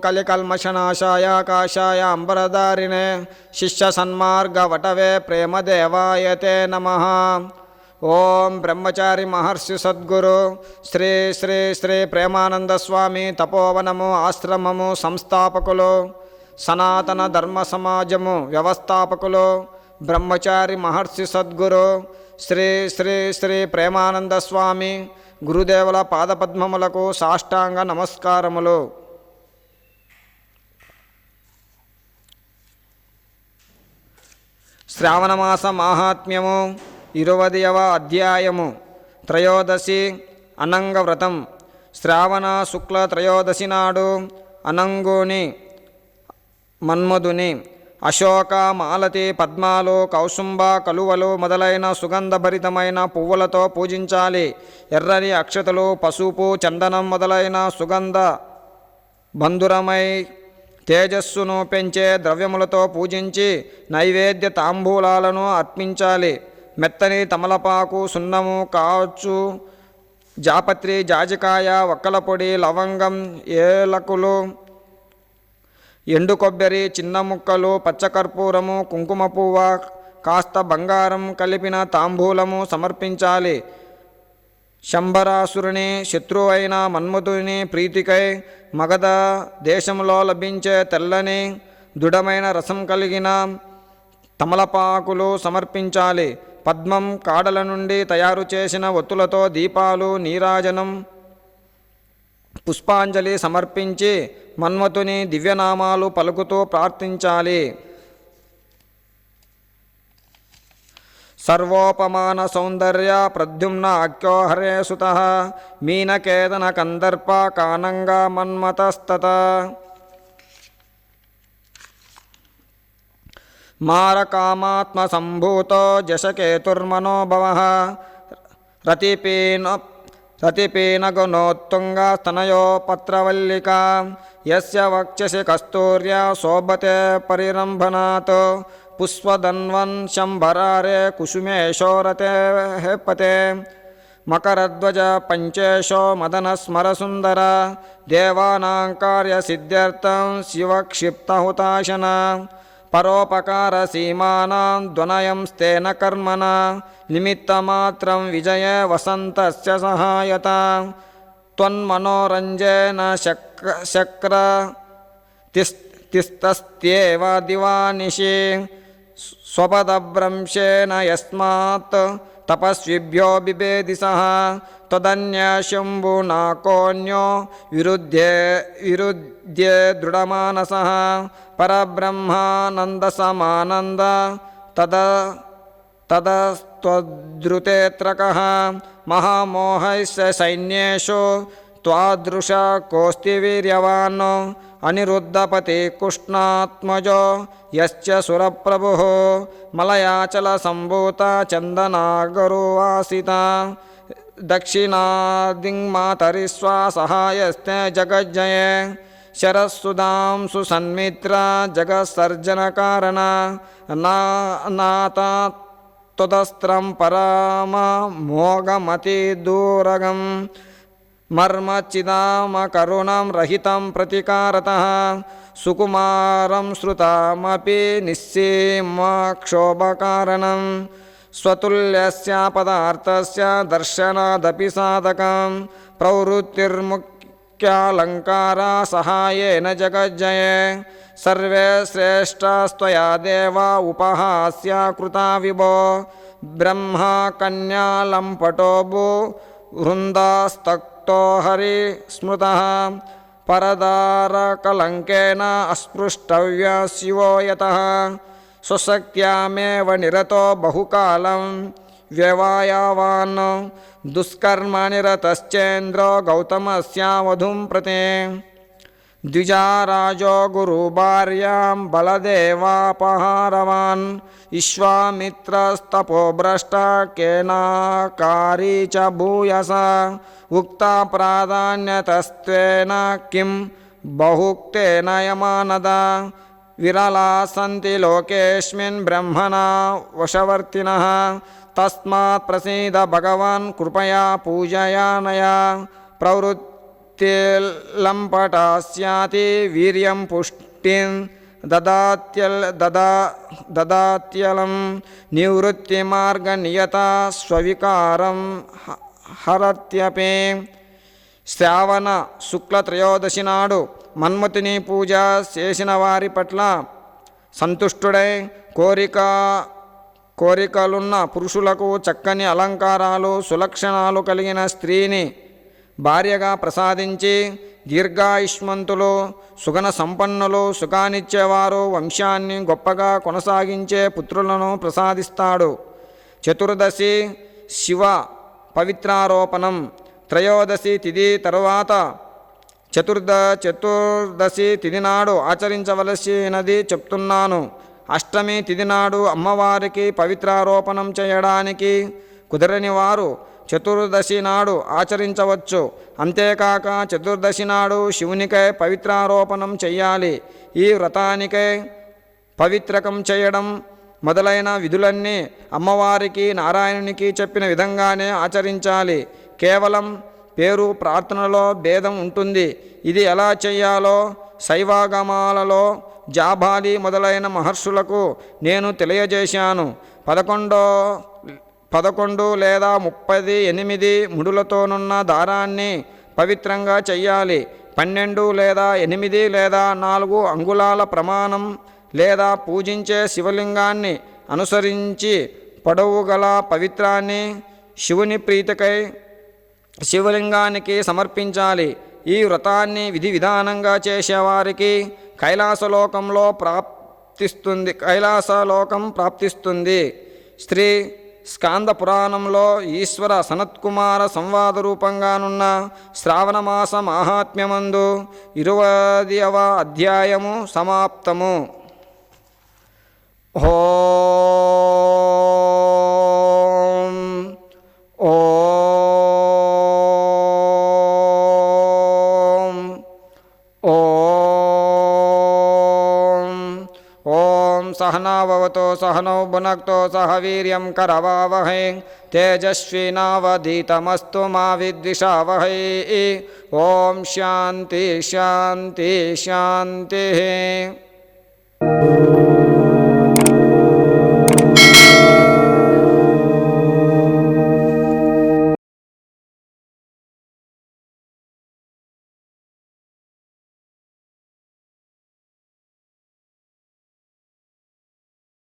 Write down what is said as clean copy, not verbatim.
కలికల్మషనాశాయ కాషాయ అంబరధారిణే శిష్యసన్మార్గవటవే ప్రేమదేవాయతే నమః. ఓం బ్రహ్మచారి మహర్షి సద్గురు శ్రీ శ్రీ శ్రీ ప్రేమానంద స్వామి తపోవనము ఆశ్రమము సంస్థాపకులు, సనాతన ధర్మ సమాజము వ్యవస్థాపకులు బ్రహ్మచారి మహర్షి సద్గురు శ్రీ శ్రీ శ్రీ ప్రేమానంద స్వామి గురుదేవుల పాదపద్మములకు సాష్టాంగ నమస్కారములు. శ్రావణమాస మాహాత్మ్యము 20వ అధ్యాయము. త్రయోదశి అనంగవ్రతం. శ్రావణ శుక్ల త్రయోదశి నాడు అనంగుని, మన్మధుని, అశోక, మాలతి, పద్మాలు, కౌసుంబ, కలువలు మొదలైన సుగంధభరితమైన పువ్వులతో పూజించాలి. ఎర్రని అక్షతలు, పసుపు, చందనం మొదలైన సుగంధ బంధురమై తేజస్సును పెంచే ద్రవ్యములతో పూజించి నైవేద్య తాంబూలాలను అర్పించాలి. మెత్తని తమలపాకు, సున్నము, కాచు, జాపత్రి, జాజికాయ, వక్కల పొడి, లవంగం, ఏలకులు, ఎండు కొబ్బరి, చిన్న ముక్కలు, పచ్చకర్పూరము, కుంకుమ పువ్వ, కాస్త బంగారం కలిపిన తాంబూలము సమర్పించాలి. శంబరాసురుని శత్రువు అయిన మన్మధుని ప్రీతికై మగధ దేశంలో లభించే తెల్లని దృఢమైన రసం కలిగిన తమలపాకులు సమర్పించాలి. పద్మం కాడల నుండి తయారు చేసిన ఒత్తులతో దీపాలు, నీరాజనం, పుష్పాంజలి సమర్పించి మన్మథుని దివ్యనామాలు పలుకుతూ ప్రార్థించాలి. సర్వోపమాన సౌందర్య ప్రద్యుమ్న అఖ్యో హరే సుతః మీనకేతన కందర్ప కానంగ మన్మథస్తత మారకామాత్మ సంభూతో జశకేతుర్మనోభవః రతిపీనగుణోత్తుంగ స్తనయో పత్రవల్లికా యస్య వక్షసి కస్తూర్య శోభతే పరిరంభనాత్ పుష్పధన్వన్ శంభరారే కుసుమేశోరతే పతే మకరధ్వజ పంచేశో మదన స్మరసుందర దేవానాం కార్యసిద్ధ్యర్థం శివక్షిప్తహుతాశన పరోపకార సీమానాం ధ్వనయం స్తేన కర్మణ నిమిత్తమాత్రం విజయ వసంతస్య సహాయత త్వన్మనోరంజేన శక్ర తిస్తస్త్యేవ దివానిశి స్వపదభ్రంశేన యస్మాత్ తపస్విభ్యో బిభేదిసః తదన్యశంభునాకోన్యో విరుధ్యే దృఢమానసః పరబ్రహ్మానందసమానంద తదస్త్వద్రుతేత్రకః మహామోహైశ్చ సైన్యేషు త్వాదృశ కోస్తి వీర్యవాన్ అనిరుద్ధపతి కృష్ణాత్మజో యశ్చ సురప్రభుః మలయాచల సంభూత చందనాగరువాసిత దక్షిణాదింమాతరిస్వా సహాయస్తే జగజ్జయే శరస్సుధాంసు సన్మిత్ర జగత్సర్జనకారణ నాత త్వదస్త్రం పరమ మోగమతి దూరగం మర్మచిదామకరుణం రహితం ప్రతికారతః సుకుమారం శృతమపి నిస్సీమక్షోభకారణం స్వతుల్యస్య పదార్థస్య దర్శనాదపి సాధకం ప్రవృత్తిర్ముఖ్యాలంకారా సహాయేన జగజ్జయే సర్వే శ్రేష్ఠస్త్వయా దేవ ఉపహాస్య కృతా విభో బ్రహ్మ కన్యాలంపటో భూ వృందాస్తక్తో హరి స్మృతః పరదారకలంకేన అస్పృష్టవ్య శివో యతః స్వశక్త్యామేవ నిరతో బహుకాలం వ్యవాయావాన్ దుష్కర్మనిరతశ్చేంద్రో గౌతమస్య వధుం ప్రతే ద్విజారాజో గురుభార్యాం బలదేవాపహారవాన్ విశ్వామిత్రస్తపోభ్రష్ట కేనాకారీ చ భూయస ఉక్త ప్రాధాన్యతస్త్వేన కిం బహుక్తేన యమానద విరలా సంతి లోకేస్మిన్ బ్రహ్మణా వశవర్తినః తస్మాత్ ప్రసీద భగవాన్ కృపయా పూజయానయా లంపటాస్యాతి వీర్యం పుష్టిం దదాత్యలం నివృత్తి మార్గ నియత స్వవికారం హరత్యపే. శ్రావణ శుక్ల త్రయోదశి నాడు మన్మథుని పూజ చేసిన వారి పట్ల సంతుష్టుడై కోరికలున్న పురుషులకు చక్కని అలంకారాలు సులక్షణాలు కలిగిన స్త్రీని భార్యగా ప్రసాదించి దీర్ఘాయుష్మంతులు సుగణ సంపన్నులు సుఖాన్నిచ్చేవారు వంశాన్ని గొప్పగా కొనసాగించే పుత్రులను ప్రసాదిస్తాడు. చతుర్దశి శివ పవిత్రారోపణం. త్రయోదశి తిథి తరువాత చతుర్దశి తిథి నాడు ఆచరించవలసినది చెప్తున్నాను. అష్టమి తిథి నాడు అమ్మవారికి పవిత్రారోపణం చేయడానికి కుదరని వారు చతుర్దశి నాడు ఆచరించవచ్చు. అంతేకాక చతుర్దశి నాడు శివునికై పవిత్రారోపణం చెయ్యాలి. ఈ వ్రతానికై పవిత్రకం చేయడం మొదలైన విధులన్నీ అమ్మవారికి నారాయణునికి చెప్పిన విధంగానే ఆచరించాలి. కేవలం పేరు ప్రార్థనలో భేదం ఉంటుంది. ఇది ఎలా చెయ్యాలో శైవాగమాలలో జాబాలి మొదలైన మహర్షులకు నేను తెలియజేశాను. 11 లేదా 38 ముడులతోనున్న దారాన్ని పవిత్రంగా చెయ్యాలి. 12 లేదా 8 లేదా 4 అంగుళాల ప్రమాణం లేదా పూజించే శివలింగాన్ని అనుసరించి పొడవు గల పవిత్రాన్ని శివుని ప్రీతికై శివలింగానికి సమర్పించాలి. ఈ వ్రతాన్ని విధి విధానంగా చేసేవారికి కైలాసలోకం ప్రాప్తిస్తుంది. శ్రీ స్కాంద పురాణంలో ఈశ్వర సనత్కుమార సంవాద రూపంగానున్న శ్రావణమాస మాహాత్మ్యమందు 20వ అధ్యాయము సమాప్తము. सहनाववतो सहनौ भुनक्तो सह वीर्यं करवावहै तेजस्विनावधीतमस्तु मा विद्विषावहै. ओम शांति शांति शांति.